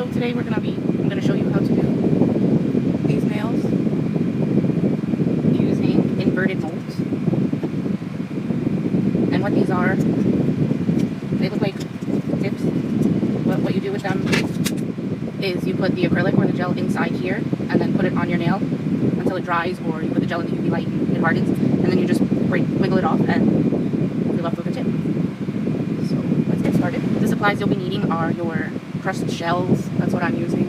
So today I'm gonna show you how to do these nails using inverted molds. And what these are, they look like tips, but what you do with them is you put the acrylic or the gel inside here and then put it on your nail until it dries, or you put the gel in the UV light and it hardens, and then you just wiggle it off and you're left with a tip. So let's get started. The supplies you'll be needing are your crushed shells. That's what I'm using.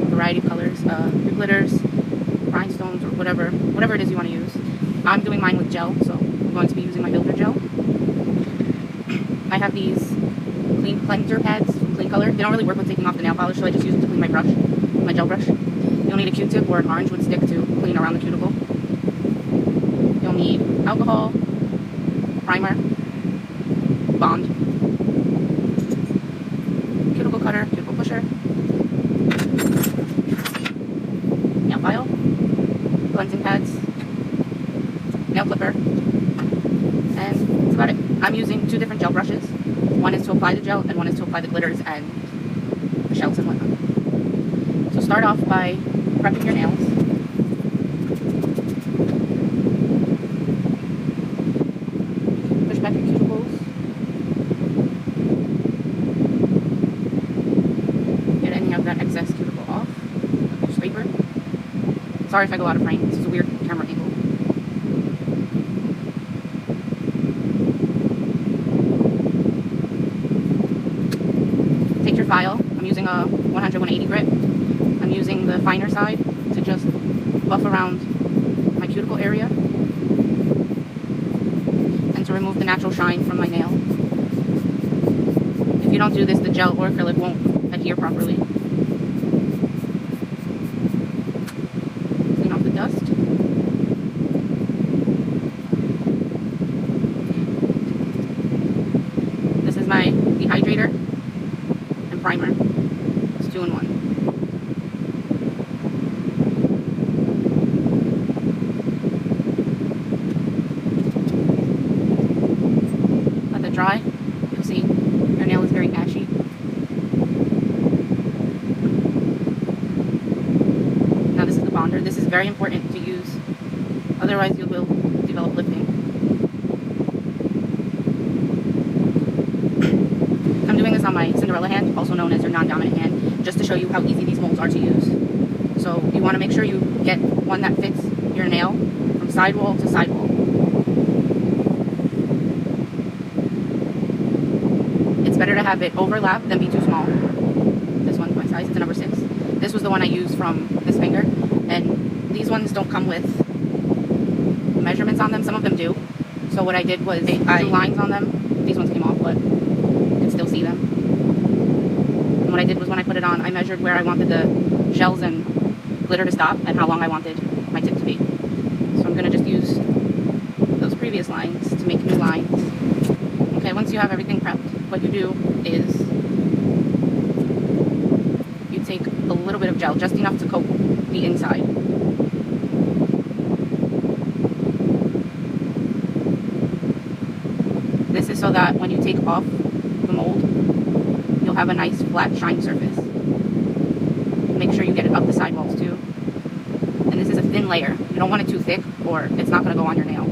A variety of colors, your glitters, rhinestones, or whatever it is you want to use. I'm doing mine with gel, so I'm going to be using my builder gel. I have these clean cleanser pads from Clean Color. They don't really work with taking off the nail polish, so I just use it to clean my brush, my gel brush. You'll need a Q-tip or an orange wood stick to clean around the cuticle. You'll need alcohol, primer, bond, cuticle cutter, cuticle pusher, nail file, cleansing pads, nail clipper, and that's about it. I'm using two different gel brushes. One is to apply the gel, and one is to apply the glitters and the shells and whatnot. So start off by prepping your nails. Push back your cuticles. Get any of that excess cuticle off with your scraper. Sorry if I go out of frame. This is a weird camera angle. Take your file. I'm using a 100-180 grit. I'm using the finer side to just buff around my cuticle area and to remove the natural shine from my nail. If you don't do this, the gel or acrylic won't adhere properly. Clean off the dust. This is my dehydrator and primer. It's 2-in-1. Dry, you'll see your nail is very ashy. Now this is the bonder. This is very important to use, otherwise you will develop lifting. I'm doing this on my Cinderella hand, also known as your non-dominant hand, just to show you how easy these molds are to use. So you want to make sure you get one that fits your nail from sidewall to sidewall. It's better to have it overlap than be too small. This one's my size, it's a number 6. This was the one I used from this finger, and these ones don't come with measurements on them. Some of them do. So what I did was I drew lines on them. These ones came off, but you can still see them. And what I did was when I put it on, I measured where I wanted the shells and glitter to stop and how long I wanted my tip to be. So I'm going to just use those previous lines to make new lines. Okay, once you have everything prepped, what you do is you take a little bit of gel, just enough to coat the inside. This is so that when you take off the mold, you'll have a nice flat shine surface. Make sure you get it up the sidewalls too. And this is a thin layer. You don't want it too thick or it's not going to go on your nail.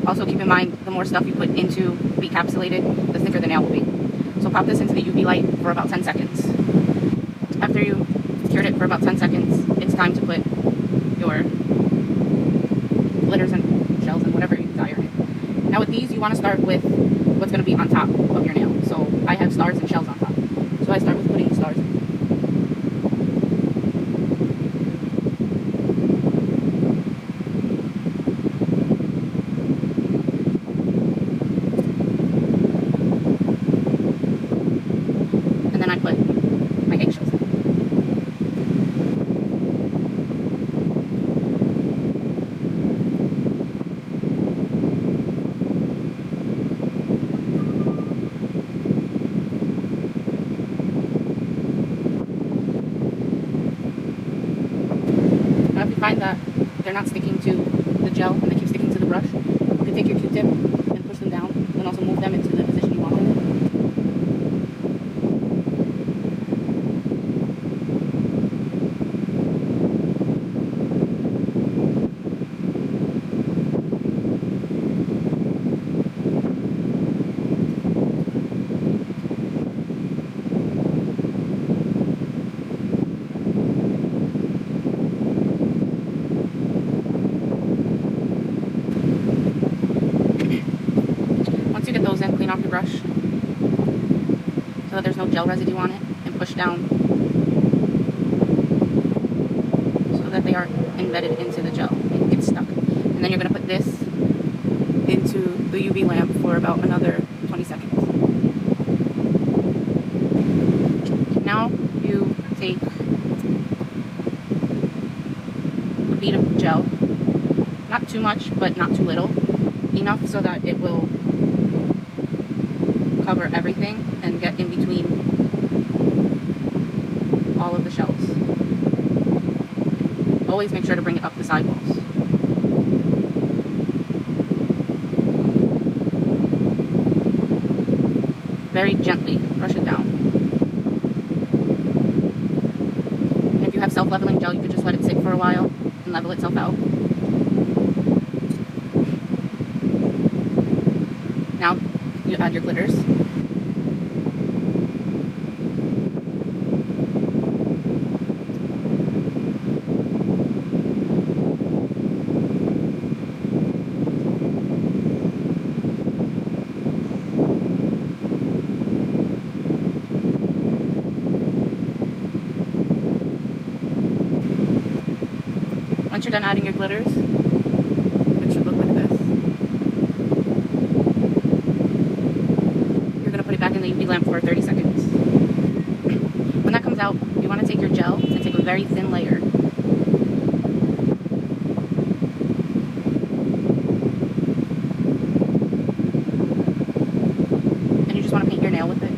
Also keep in mind, the more stuff you put into be encapsulated, the thicker the nail will be. So pop this into the UV light for about 10 seconds. After you cured it for about 10 seconds, it's time to put your glitters and shells and whatever you desire in it. Now with these, you want to start with what's going to be on top of your nail. So I have stars and shells on top. So I start with putting the stars in. Then I put my eggshells in. Now if you find that they're not sticking to the gel and they keep sticking to the brush, you can take your Q-tip and push them down and also move them into the position you want them in. so that there's no gel residue on it, and push down so that they are embedded into the gel and get stuck. And then you're going to put this into the UV lamp for about another 20 seconds. Now you take a bead of gel, not too much but not too little, enough so that it will cover everything and get in between all of the shells. Always make sure to bring it up the sidewalls. Very gently brush it down. And if you have self-leveling gel, you can just let it sit for a while and level itself out. Now you add your glitters. Once you're done adding your glitters, it should look like this. You're going to put it back in the UV lamp for 30 seconds. When that comes out, you want to take your gel and take a very thin layer. And you just want to paint your nail with it.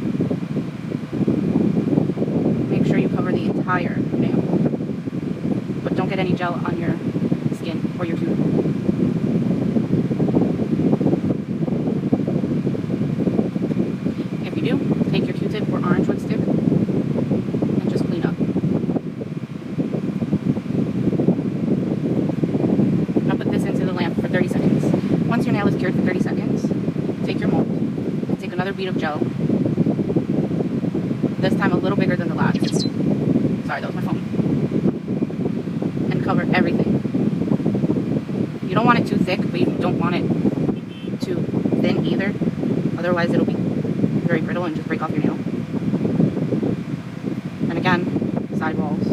Make sure you cover the entire nail. But don't get any gel on your skin or your cuticle. If you do, take your Q-tip or orange wood stick and just clean up. Now put this into the lamp for 30 seconds. Once your nail is cured for 30 seconds, take your mold and take another bead of gel, this time a little bigger than the last. Sorry, that was my phone. Cover everything. You don't want it too thick, but you don't want it too thin either. Otherwise it'll be very brittle and just break off your nail. And again, side walls.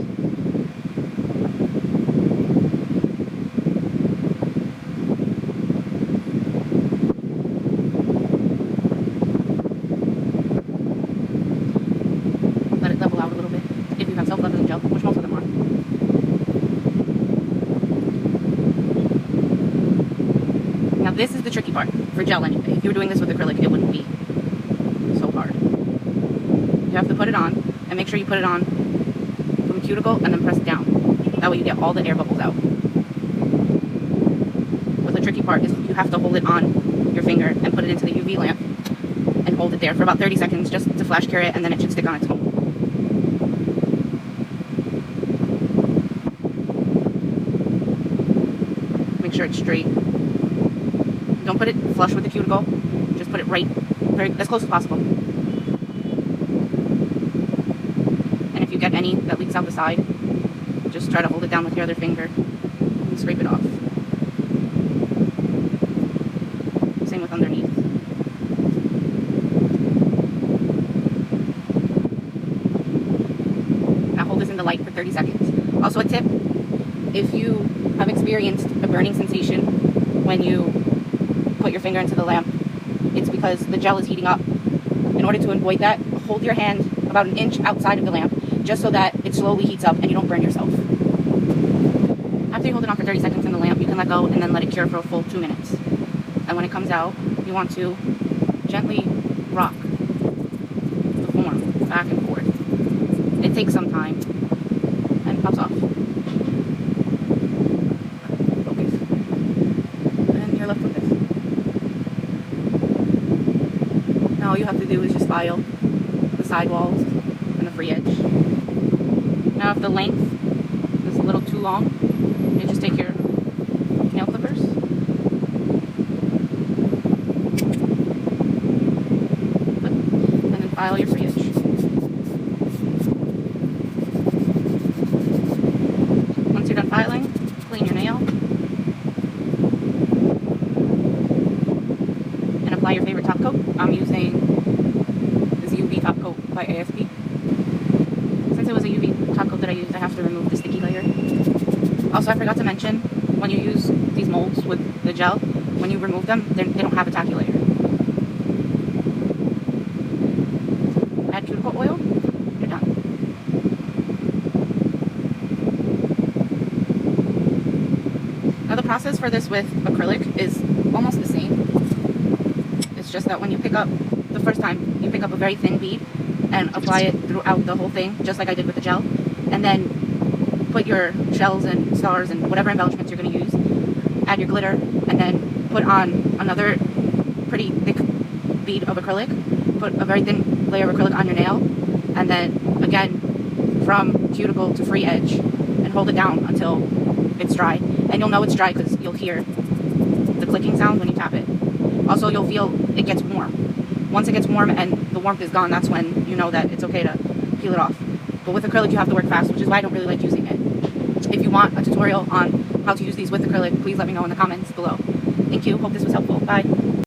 Let it level out a little bit if you have self-leveling gel, which most of them are. Now this is the tricky part, for gel anyway. If you were doing this with acrylic, it wouldn't be so hard. You have to put it on, and make sure you put it on from a cuticle and then press it down. That way you get all the air bubbles out. But the tricky part is you have to hold it on your finger and put it into the UV lamp and hold it there for about 30 seconds just to flash cure it, and then it should stick on its own. Make sure it's straight. Don't put it flush with the cuticle. Just put it right, as close as possible. And if you get any that leaks out the side, just try to hold it down with your other finger and scrape it off. Same with underneath. Now hold this in the light for 30 seconds. Also a tip, if you have experienced a burning sensation when you put your finger into the lamp, it's because the gel is heating up. In order to avoid that, hold your hand about an inch outside of the lamp, just so that it slowly heats up and you don't burn yourself. After you hold it on for 30 seconds in the lamp, you can let go and then let it cure for a full 2 minutes. And when it comes out, you want to gently rock the form back and forth. It takes some time and it pops off. Focus. And you're left with this. Now all you have to do is just file the side walls and the free edge. Now if the length is a little too long, you just take your nail clippers and then file your free edge. Once you're done filing, clean your nail and apply your favorite top coat. I'm using this UV top coat by ASP. Since it was a UV top coat that I used, I have to remove the sticky layer. Also, I forgot to mention, when you use these molds with the gel, when you remove them, they don't have a tacky layer. Add cuticle oil, you're done. Now the process for this with acrylic is almost the same. It's just that when you pick up, the first time, you pick up a very thin bead and apply it throughout the whole thing, just like I did with the gel. And then put your shells and stars and whatever embellishments you're going to use, add your glitter, and then put on another pretty thick bead of acrylic, put a very thin layer of acrylic on your nail, and then again from cuticle to free edge, and hold it down until it's dry. And you'll know it's dry because you'll hear the clicking sound when you tap it. Also, you'll feel it gets warm. Once it gets warm and the warmth is gone, that's when you know that it's okay to peel it off. But with acrylic, you have to work fast, which is why I don't really like using it. If you want a tutorial on how to use these with acrylic, please let me know in the comments below. Thank you. Hope this was helpful. Bye.